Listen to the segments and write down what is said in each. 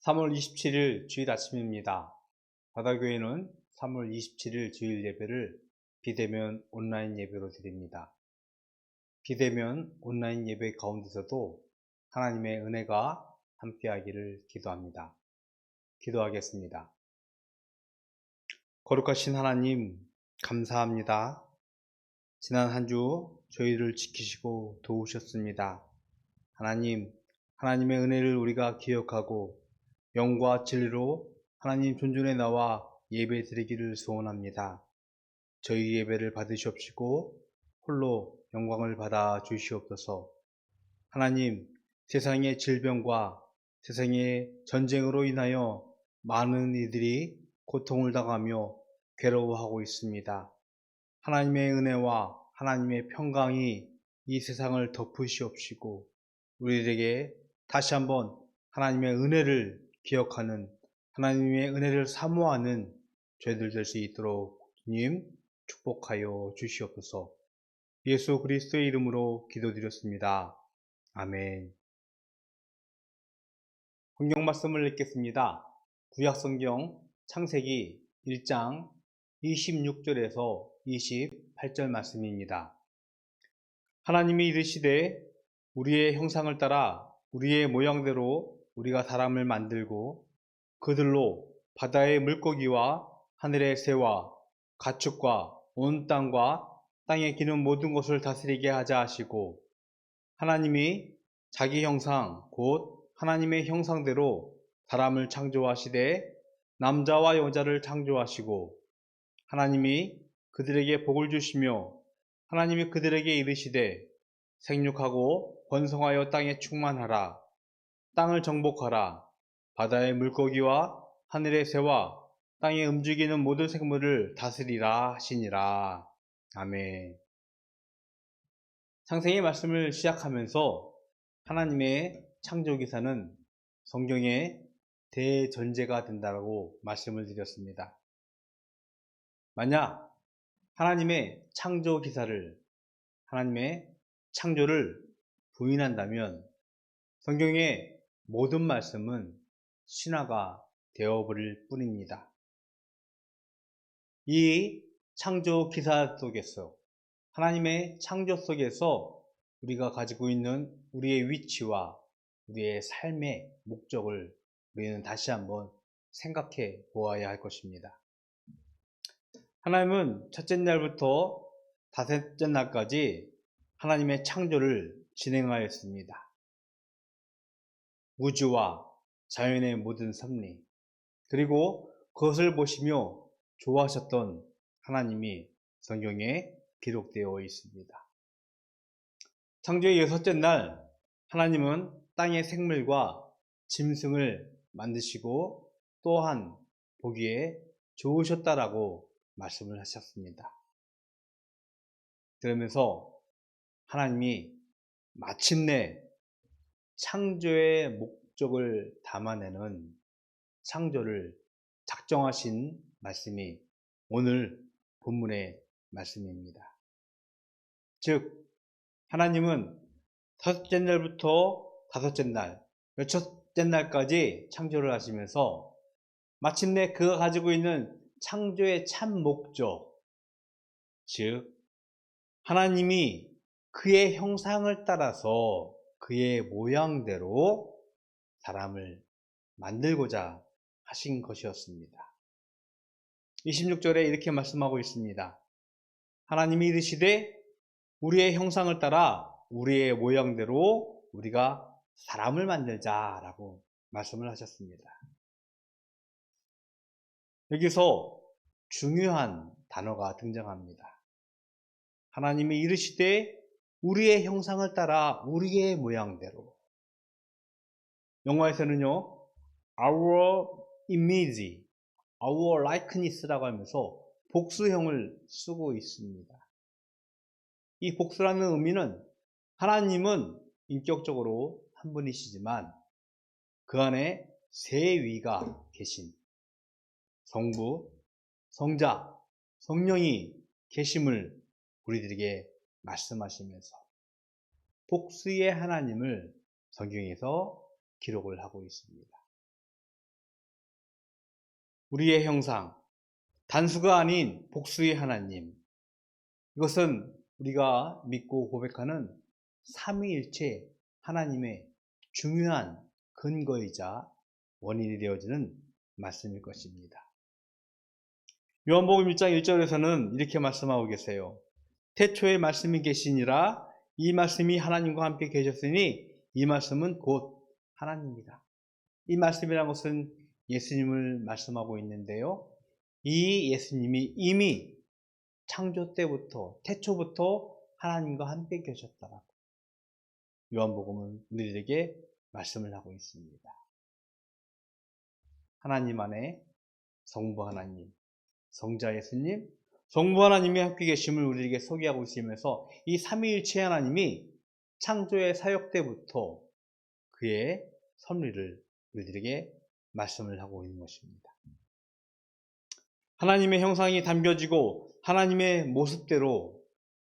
3월 27일 주일 아침입니다. 바다교회는 3월 27일 주일 예배를 비대면 온라인 예배로 드립니다. 비대면 온라인 예배 가운데서도 하나님의 은혜가 함께하기를 기도합니다. 기도하겠습니다. 거룩하신 하나님, 감사합니다. 지난 한 주 저희를 지키시고 도우셨습니다. 하나님, 하나님의 은혜를 우리가 기억하고 영과 진리로 하나님 존전에 나와 예배 드리기를 소원합니다. 저희 예배를 받으시옵시고 홀로 영광을 받아 주시옵소서. 하나님, 세상의 질병과 세상의 전쟁으로 인하여 많은 이들이 고통을 당하며 괴로워하고 있습니다. 하나님의 은혜와 하나님의 평강이 이 세상을 덮으시옵시고 우리에게 다시 한번 하나님의 은혜를 기억하는, 하나님의 은혜를 사모하는 죄들 될 수 있도록 주님 축복하여 주시옵소서. 예수 그리스도의 이름으로 기도드렸습니다. 아멘. 성경 말씀을 읽겠습니다. 구약성경 창세기 1장 26절에서 28절 말씀입니다. 하나님이 이르시되 우리의 형상을 따라 우리의 모양대로 우리가 사람을 만들고 그들로 바다의 물고기와 하늘의 새와 가축과 온 땅과 땅에 기는 모든 것을 다스리게 하자 하시고, 하나님이 자기 형상 곧 하나님의 형상대로 사람을 창조하시되 남자와 여자를 창조하시고, 하나님이 그들에게 복을 주시며 하나님이 그들에게 이르시되 생육하고 번성하여 땅에 충만하라. 땅을 정복하라. 바다의 물고기와 하늘의 새와 땅에 움직이는 모든 생물을 다스리라 하시니라. 아멘. 창세기 말씀을 시작하면서 하나님의 창조기사는 성경의 대전제가 된다고 말씀을 드렸습니다. 만약 하나님의 창조기사를, 하나님의 창조를 부인한다면 성경의 모든 말씀은 신화가 되어버릴 뿐입니다. 이 창조 기사 속에서, 하나님의 창조 속에서 우리가 가지고 있는 우리의 위치와 우리의 삶의 목적을 우리는 다시 한번 생각해 보아야 할 것입니다. 하나님은 첫째 날부터 다섯째 날까지 하나님의 창조를 진행하였습니다. 우주와 자연의 모든 섭리, 그리고 그것을 보시며 좋아하셨던 하나님이 성경에 기록되어 있습니다. 창조의 여섯째 날 하나님은 땅의 생물과 짐승을 만드시고 또한 보기에 좋으셨다라고 말씀을 하셨습니다. 그러면서 하나님이 마침내 창조의 목적을 담아내는 창조를 작정하신 말씀이 오늘 본문의 말씀입니다. 즉, 하나님은 첫째 날부터 다섯째 날, 여섯째 날까지 창조를 하시면서 마침내 그가 가지고 있는 창조의 참 목적, 즉 하나님이 그의 형상을 따라서 그의 모양대로 사람을 만들고자 하신 것이었습니다. 26절에 이렇게 말씀하고 있습니다. 하나님이 이르시되 우리의 형상을 따라 우리의 모양대로 우리가 사람을 만들자라고 말씀을 하셨습니다. 여기서 중요한 단어가 등장합니다. 하나님이 이르시되 우리의 형상을 따라 우리의 모양대로. 영어에서는요, our image, our likeness라고 하면서 복수형을 쓰고 있습니다. 이 복수라는 의미는 하나님은 인격적으로 한 분이시지만 그 안에 세 위가 계신 성부, 성자, 성령이 계심을 우리들에게 말씀하시면서 복수의 하나님을 성경에서 기록을 하고 있습니다. 우리의 형상, 단수가 아닌 복수의 하나님. 이것은 우리가 믿고 고백하는 삼위일체 하나님의 중요한 근거이자 원인이 되어지는 말씀일 것입니다. 요한복음 1장 1절에서는 이렇게 말씀하고 계세요. 태초에 말씀이 계시니라. 이 말씀이 하나님과 함께 계셨으니 이 말씀은 곧 하나님이다. 이 말씀이라는 것은 예수님을 말씀하고 있는데요. 이 예수님이 이미 창조 때부터, 태초부터 하나님과 함께 계셨다라고 요한복음은 우리들에게 말씀을 하고 있습니다. 하나님 안에 성부 하나님, 성자 예수님, 성부 하나님이 함께 계심을 우리에게 소개하고 있으면서 이 삼위일체 하나님이 창조의 사역 때부터 그의 섭리를 우리들에게 말씀을 하고 있는 것입니다. 하나님의 형상이 담겨지고 하나님의 모습대로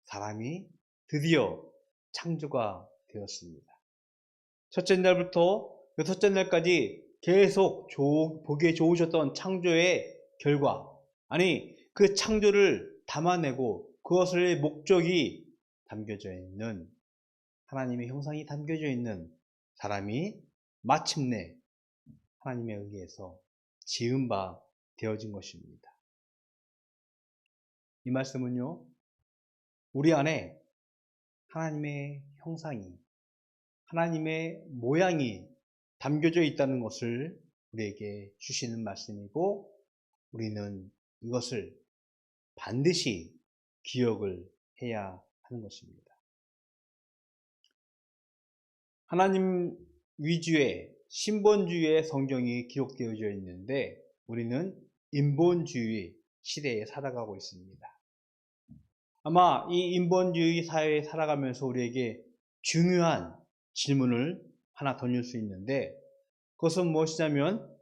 사람이 드디어 창조가 되었습니다. 첫째 날부터 여섯째 날까지 계속 보기에 좋으셨던 창조의 결과, 아니 그 창조를 담아내고 그것의 목적이 담겨져 있는, 하나님의 형상이 담겨져 있는 사람이 마침내 하나님에 의해서 지은 바 되어진 것입니다. 이 말씀은요, 우리 안에 하나님의 형상이, 하나님의 모양이 담겨져 있다는 것을 우리에게 주시는 말씀이고, 우리는 이것을 반드시 기억을 해야 하는 것입니다. 하나님 위주의 신본주의의 성경이 기록되어져 있는데 우리는 인본주의 시대에 살아가고 있습니다. 아마 이 인본주의 사회에 살아가면서 우리에게 중요한 질문을 하나 던질 수 있는데, 그것은 무엇이냐면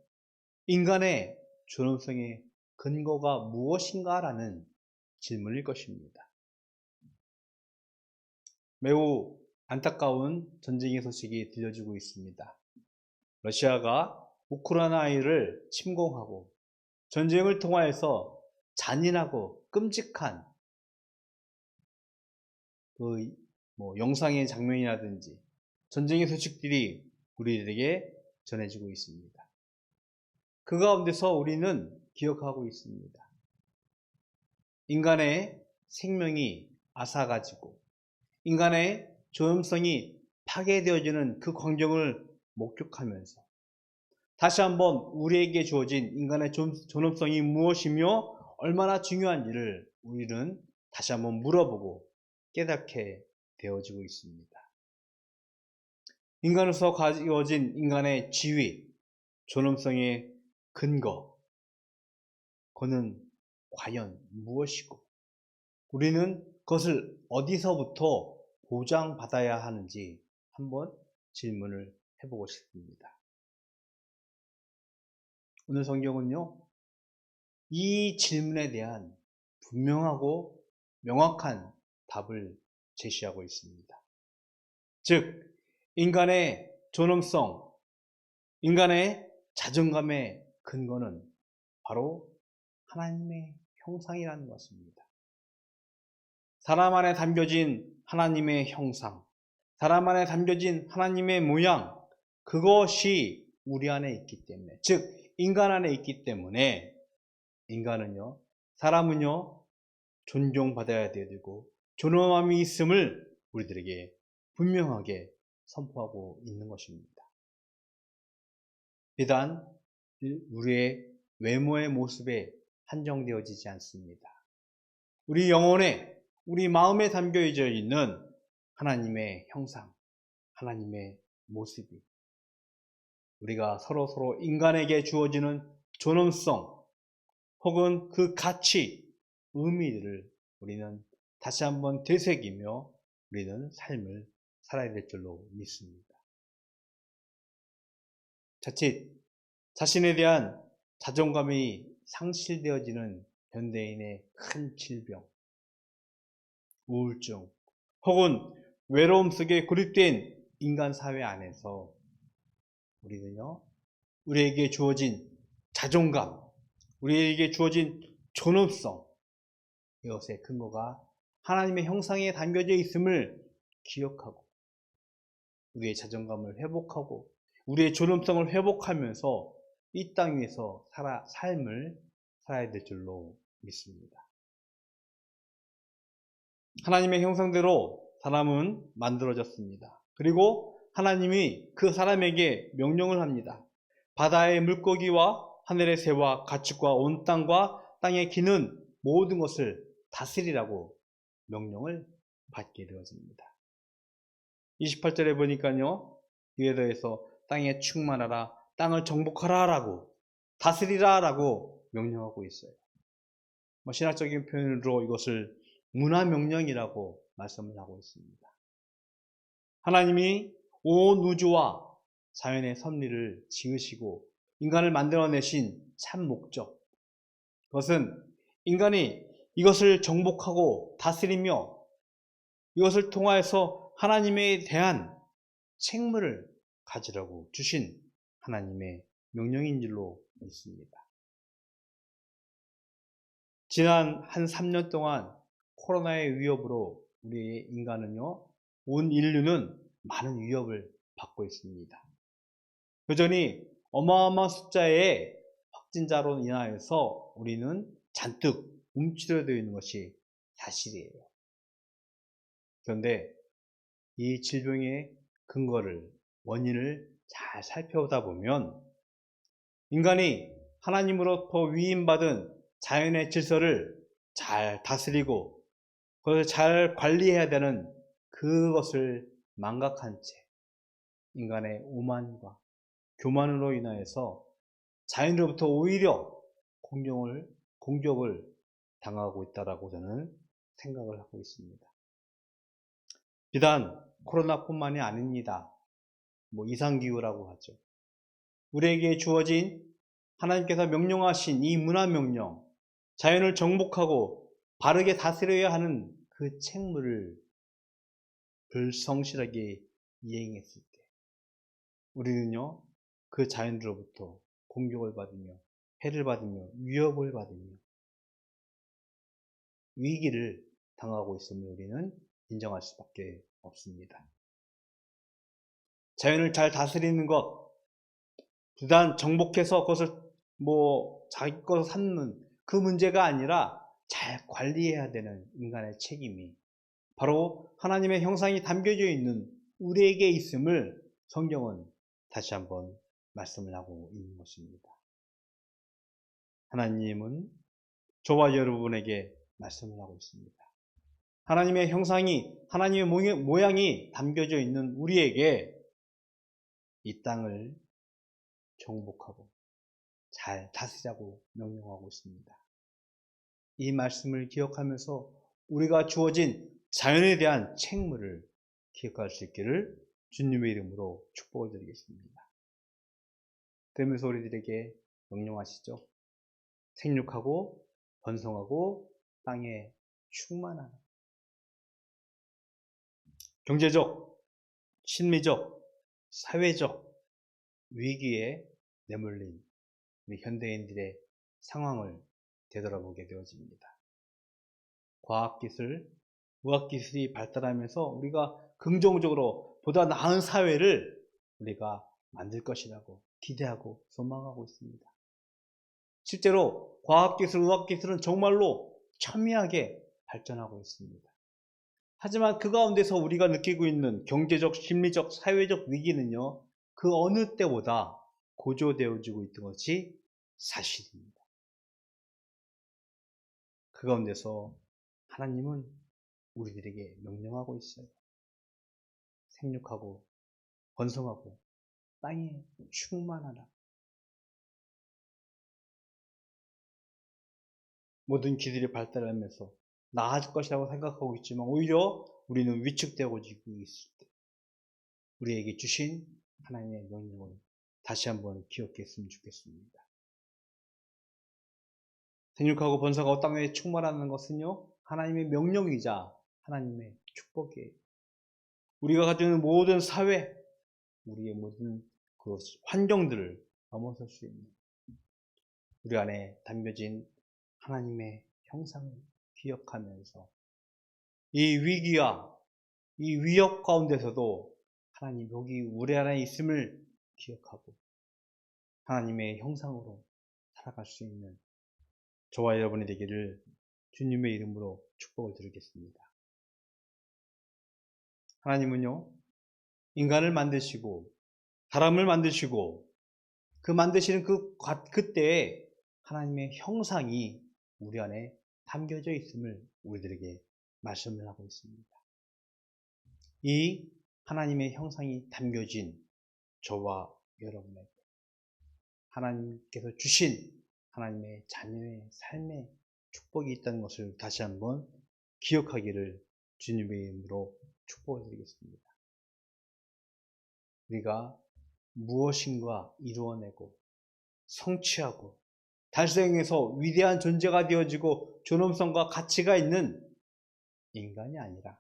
인간의 존엄성의 근거가 무엇인가라는 질문일 것입니다. 매우 안타까운 전쟁의 소식이 들려지고 있습니다. 러시아가 우크라이나를 침공하고 전쟁을 통하여서 잔인하고 끔찍한 영상의 장면이라든지 전쟁의 소식들이 우리들에게 전해지고 있습니다. 그 가운데서 우리는 기억하고 있습니다. 인간의 생명이 앗아가지고 인간의 존엄성이 파괴되어지는 그 광경을 목격하면서 다시 한번 우리에게 주어진 인간의 존엄성이 무엇이며 얼마나 중요한지를 우리는 다시 한번 물어보고 깨닫게 되어지고 있습니다. 인간으로서 가지워진 인간의 지위, 존엄성의 근거, 그는 과연 무엇이고 우리는 그것을 어디서부터 보장받아야 하는지 한번 질문을 해보고 싶습니다. 오늘 성경은요, 이 질문에 대한 분명하고 명확한 답을 제시하고 있습니다. 즉, 인간의 존엄성, 인간의 자존감의 근거는 바로 하나님의 형상이라는 것입니다. 사람 안에 담겨진 하나님의 형상, 사람 안에 담겨진 하나님의 모양, 그것이 우리 안에 있기 때문에, 즉 인간 안에 있기 때문에 인간은요, 사람은요 존경받아야 되고 존엄함이 있음을 우리들에게 분명하게 선포하고 있는 것입니다. 비단 우리의 외모의 모습에 한정되어지지 않습니다. 우리 영혼에, 우리 마음에 담겨져 있는 하나님의 형상, 하나님의 모습이, 우리가 서로 인간에게 주어지는 존엄성 혹은 그 가치, 의미들을 우리는 다시 한번 되새기며 우리는 삶을 살아야 될 줄로 믿습니다. 자칫 자신에 대한 자존감이 상실되어지는 현대인의 큰 질병, 우울증 혹은 외로움 속에 고립된 인간 사회 안에서 우리는요, 우리에게 주어진 자존감, 우리에게 주어진 존엄성, 이것의 근거가 하나님의 형상에 담겨져 있음을 기억하고 우리의 자존감을 회복하고 우리의 존엄성을 회복하면서 이 땅 위에서 삶을 살아야 될 줄로 믿습니다. 하나님의 형상대로 사람은 만들어졌습니다. 그리고 하나님이 그 사람에게 명령을 합니다. 바다의 물고기와 하늘의 새와 가축과 온 땅과 땅에 기는 모든 것을 다스리라고 명령을 받게 되어집니다. 28절에 보니까요, 이에 더해서 땅에 충만하라, 땅을 정복하라 라고, 다스리라 라고 명령하고 있어요. 신학적인 표현으로 이것을 문화명령이라고 말씀을 하고 있습니다. 하나님이 온 우주와 자연의 섭리를 지으시고 인간을 만들어내신 참 목적, 그것은 인간이 이것을 정복하고 다스리며 이것을 통하여서 하나님에 대한 책무를 가지라고 주신 하나님의 명령인 줄로 믿습니다. 지난 한 3년 동안 코로나의 위협으로 우리 인간은요, 온 인류는 많은 위협을 받고 있습니다. 여전히 어마어마한 숫자의 확진자로 인하여서 우리는 잔뜩 움츠러져 있는 것이 사실이에요. 그런데 이 질병의 근거를, 원인을 잘 살펴보다 보면 인간이 하나님으로부터 위임받은 자연의 질서를 잘 다스리고 그것을 잘 관리해야 되는 그것을 망각한 채 인간의 오만과 교만으로 인하여서 자연으로부터 오히려 공격을 당하고 있다라고 저는 생각을 하고 있습니다. 비단 코로나뿐만이 아닙니다. 이상기후라고 하죠. 우리에게 주어진 하나님께서 명령하신 이 문화명령, 자연을 정복하고 바르게 다스려야 하는 그 책무를 불성실하게 이행했을 때 우리는요, 그 자연으로부터 공격을 받으며 해를 받으며 위협을 받으며 위기를 당하고 있음을 우리는 인정할 수밖에 없습니다. 자연을 잘 다스리는 것, 비단 정복해서 그것을 자기 것을 삼는 그 문제가 아니라 잘 관리해야 되는 인간의 책임이 바로 하나님의 형상이 담겨져 있는 우리에게 있음을 성경은 다시 한번 말씀을 하고 있는 것입니다. 하나님은 저와 여러분에게 말씀을 하고 있습니다. 하나님의 형상이, 하나님의 모양이 담겨져 있는 우리에게 이 땅을 정복하고 잘 다스리라고 명령하고 있습니다. 이 말씀을 기억하면서 우리가 주어진 자연에 대한 책무를 기억할 수 있기를 주님의 이름으로 축복을 드리겠습니다. 그러면서 우리들에게 명령하시죠. 생육하고 번성하고 땅에 충만하라. 경제적, 심리적, 사회적 위기에 내몰린 우리 현대인들의 상황을 되돌아보게 되어집니다. 과학기술, 의학기술이 발달하면서 우리가 긍정적으로 보다 나은 사회를 우리가 만들 것이라고 기대하고 소망하고 있습니다. 실제로 과학기술, 의학기술은 정말로 첨예하게 발전하고 있습니다. 하지만 그 가운데서 우리가 느끼고 있는 경제적, 심리적, 사회적 위기는요, 그 어느 때보다 고조되어지고 있던 것이 사실입니다. 그 가운데서 하나님은 우리들에게 명령하고 있어요. 생육하고 번성하고 땅에 충만하라. 모든 기술이 발달하면서 나아질 것이라고 생각하고 있지만 오히려 우리는 위축되고 있을 때 우리에게 주신 하나님의 명령을 다시 한번 기억했으면 좋겠습니다. 생육하고 번성하고 땅에 충만하는 것은요, 하나님의 명령이자 하나님의 축복이에요. 우리가 가지고 있는 모든 사회, 우리의 모든 그 환경들을 넘어설 수 있는 우리 안에 담겨진 하나님의 형상을 기억하면서 이 위기와 이 위협 가운데서도 하나님 여기 우리 안에 있음을 기억하고 하나님의 형상으로 살아갈 수 있는 저와 여러분이 되기를 주님의 이름으로 축복을 드리겠습니다. 하나님은요, 인간을 만드시고 사람을 만드시고 그 만드시는 그때에 하나님의 형상이 우리 안에 담겨져 있음을 우리들에게 말씀을 하고 있습니다. 이 하나님의 형상이 담겨진 저와 여러분에게 하나님께서 주신 하나님의 자녀의 삶의 축복이 있다는 것을 다시 한번 기억하기를 주님의 이름으로 축복을 드리겠습니다. 우리가 무엇인가 이루어내고 성취하고 달성해서 위대한 존재가 되어지고 존엄성과 가치가 있는 인간이 아니라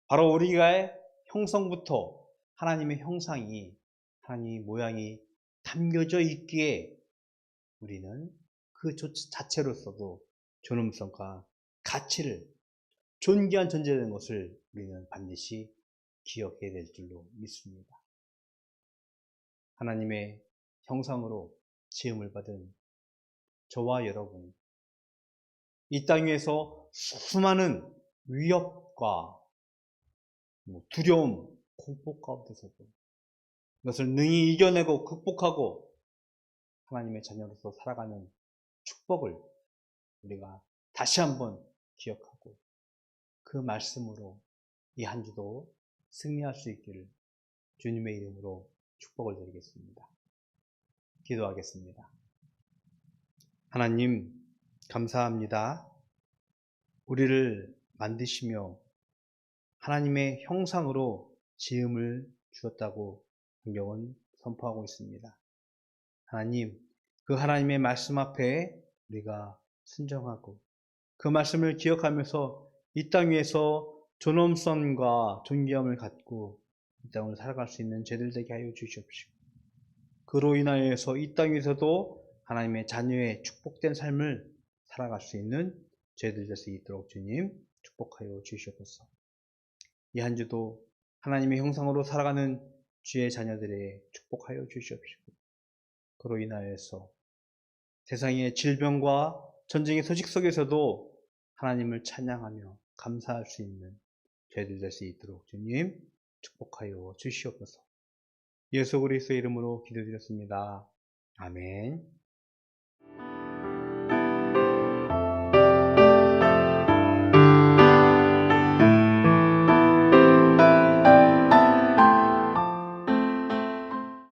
바로 우리가 형성부터 하나님의 형상이 하나님의 모양이 담겨져 있기에 우리는 그 자체로서도 존엄성과 가치를 존귀한 존재라는 것을 우리는 반드시 기억해야 될 줄로 믿습니다. 하나님의 형상으로 지음을 받은 저와 여러분, 이 땅 위에서 수많은 위협과 두려움, 공포 가운데서도 이것을 능히 이겨내고 극복하고 하나님의 자녀로서 살아가는 축복을 우리가 다시 한번 기억하고 그 말씀으로 이 한 주도 승리할 수 있기를 주님의 이름으로 축복을 드리겠습니다. 기도하겠습니다. 하나님, 감사합니다. 우리를 만드시며 하나님의 형상으로 지음을 주었다고 성경은 선포하고 있습니다. 하나님, 그 하나님의 말씀 앞에 우리가 순종하고 그 말씀을 기억하면서 이 땅 위에서 존엄성과 존귀함을 갖고 이 땅을 살아갈 수 있는 죄들 되게 하여 주시옵시고 그로 인하여서 이 땅 위에서도 하나님의 자녀의 축복된 삶을 살아갈 수 있는 죄들 될 수 있도록 주님 축복하여 주시옵소서. 이 한 주도 하나님의 형상으로 살아가는 주의 자녀들의 축복하여 주시옵시고 그로 인하여서 세상의 질병과 전쟁의 소식 속에서도 하나님을 찬양하며 감사할 수 있는 죄들 될 수 있도록 주님 축복하여 주시옵소서. 예수 그리스도의 이름으로 기도드렸습니다. 아멘.